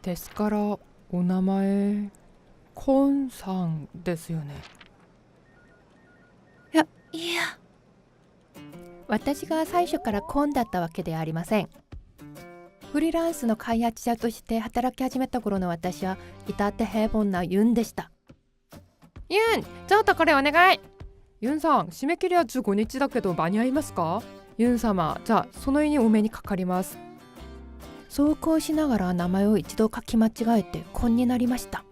ですからお名前コンさんですよね。いや、私が最初からコンだったわけではありません。フリーランスの開発者として働き始めた頃の私は至って平凡なユンでした。ユン、ちょっとこれお願い。ユンさん、締め切りは15日だけど間に合いますか？ユン様、じゃあその意にお目にかかります。そうこうしながら名前を一度書き間違えてコンになりました。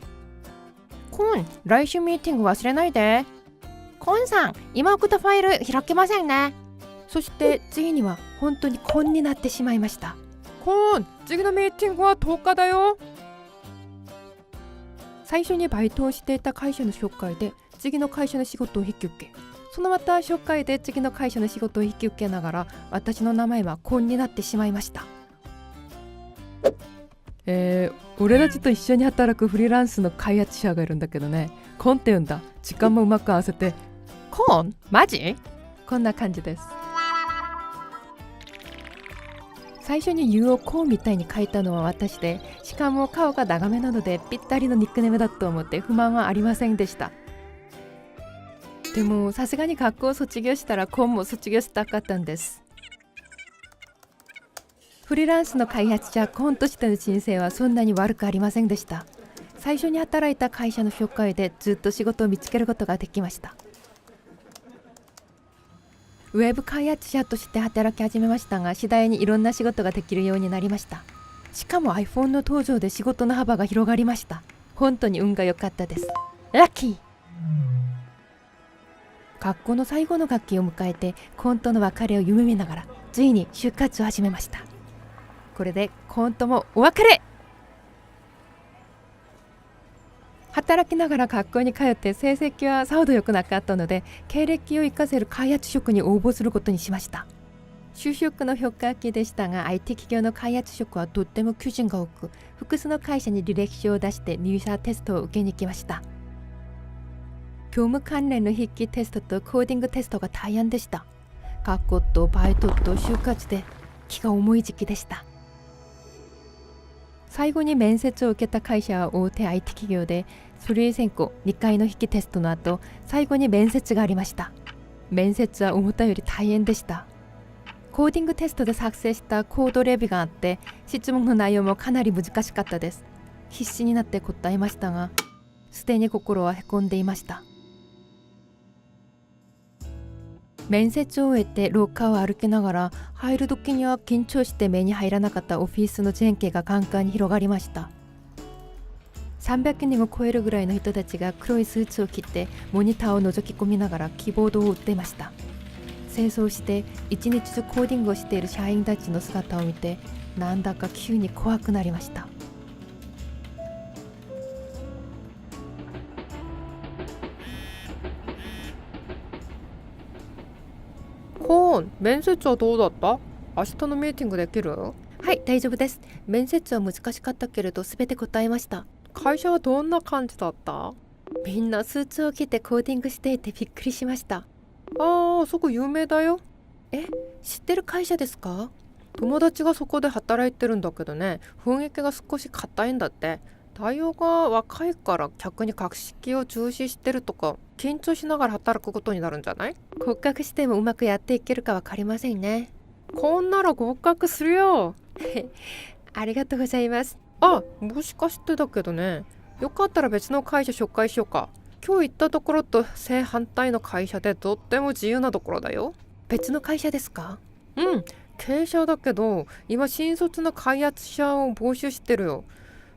コン、来週ミーティング忘れないで。コンさん、今送ったファイル開けませんね。そして次には本当にコンになってしまいました。コン、次のミーティングは10日だよ。最初にバイトをしていた会社の紹介で次の会社の仕事を引き受け、そのまた紹介で次の会社の仕事を引き受けながら私の名前はコンになってしまいました。俺たちと一緒に働くフリーランスの開発者がいるんだけどね、コンって言うんだ。時間もうまく合わせて。コン？マジ？こんな感じです。最初に U をコンみたいに書いたのは私で、しかも顔が長めなのでぴったりのニックネームだと思って不満はありませんでした。でもさすがに学校を卒業したらコンも卒業したかったんです。フリーランスの開発者コンとしての人生はそんなに悪くありませんでした。最初に働いた会社の紹介でずっと仕事を見つけることができました。ウェブ開発者として働き始めましたが、次第にいろんな仕事ができるようになりました。しかも iPhone の登場で仕事の幅が広がりました。本当に運が良かったです。ラッキー。学校の最後の学期を迎えてコンとの別れを夢見ながらついに就活を始めました。これでコンともお別れ。働きながら学校に通って成績はさほど良くなかったので、経歴を生かせる開発職に応募することにしました。就職の評価期でしたが、 IT 企業の開発職はとっても求人が多く、複数の会社に履歴書を出して入社テストを受けに行きました。業務関連の筆記テストとコーディングテストが大変でした。学校とバイトと就活で気が重い時期でした。最後に面接を受けた会社は大手 IT 企業で、書類選考2回の筆記テストの後、最後に面接がありました。面接は思ったより大変でした。コーディングテストで作成したコードレビューがあって、質問の内容もかなり難しかったです。必死になって答えましたが、すでに心はへこんでいました。面接を終えて廊下を歩きながら、入る時には緊張して目に入らなかったオフィスの全景が眼下に広がりました。300人を超えるぐらいの人たちが黒いスーツを着てモニターを覗き込みながらキーボードを打っていました。清掃して一日中コーディングをしている社員たちの姿を見て、なんだか急に怖くなりました。コーン、面接はどうだった？明日のミーティングできる？はい、大丈夫です。面接は難しかったけれど全て答えました。会社はどんな感じだった？みんなスーツを着てコーディングしていてびっくりしました。そこ有名だよ。知ってる会社ですか？友達がそこで働いてるんだけどね、雰囲気が少し硬いんだって。対応が若いから客に格式を重視してるとか、緊張しながら働くことになるんじゃない？合格してもうまくやっていけるか分かりませんね。こんなら合格するよ。ありがとうございます。もしかしてだけどね、よかったら別の会社紹介しようか。今日行ったところと正反対の会社でとっても自由なところだよ。別の会社ですか？経営者だけど今新卒の開発者を募集してるよ。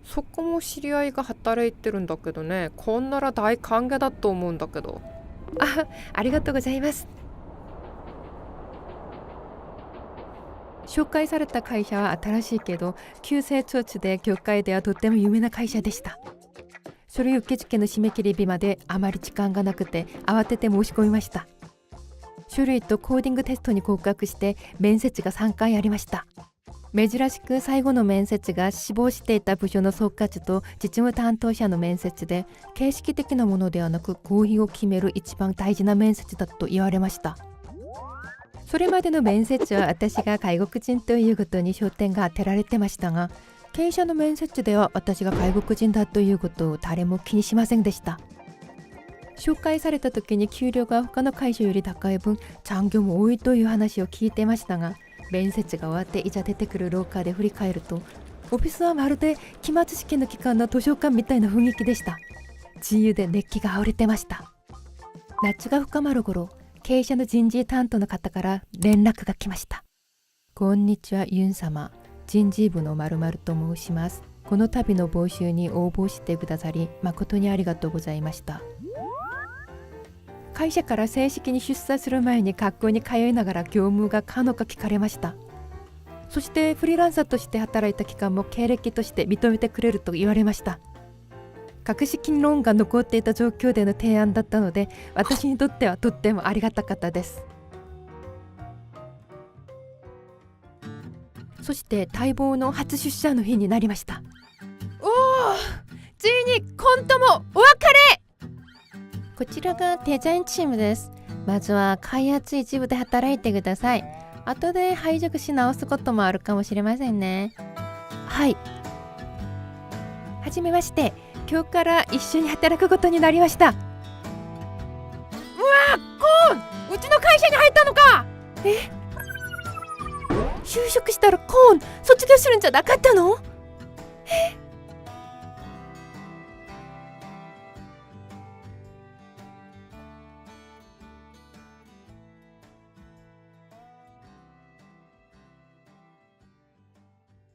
そこも知り合いが働いてるんだけどね、こんなら大歓迎だと思うんだけど。ありがとうございます。紹介された会社は新しいけど急成長地で業界ではとっても有名な会社でした。書類受付の締め切り日まであまり時間がなくて慌てて申し込みました。書類とコーディングテストに合格して面接が3回ありました。珍しく最後の面接が志望していた部署の総括と実務担当者の面接で、形式的なものではなく合否を決める一番大事な面接だと言われました。それまでの面接は私が外国人ということに焦点が当てられてましたが、経営者の面接では私が外国人だということを誰も気にしませんでした。紹介された時に給料が他の会社より高い分残業も多いという話を聞いてましたが、面接が終わっていざ出てくる廊下で振り返ると、オフィスはまるで期末試験の期間の図書館みたいな雰囲気でした。自由で熱気が溢れてました。夏が深まる頃、経営者の人事担当の方から連絡が来ました。こんにちはユン様、人事部の〇〇と申します。この度の募集に応募してくださり誠にありがとうございました。会社から正式に出社する前に学校に通いながら業務が可能か聞かれました。そしてフリーランサーとして働いた期間も経歴として認めてくれると言われました。隠し金論が残っていた状況での提案だったので、私にとってはとってもありがたかったです。そして待望の初出社の日になりました。おお、ついにコントもお別れ。こちらがデザインチームです。まずは開発一部で働いてください。後で配属し直すこともあるかもしれませんね。はい。はじめまして。今日から一緒に働くことになりました。うわー、コーン、うちの会社に入ったのか。就職したらコーン卒業するんじゃなかったの？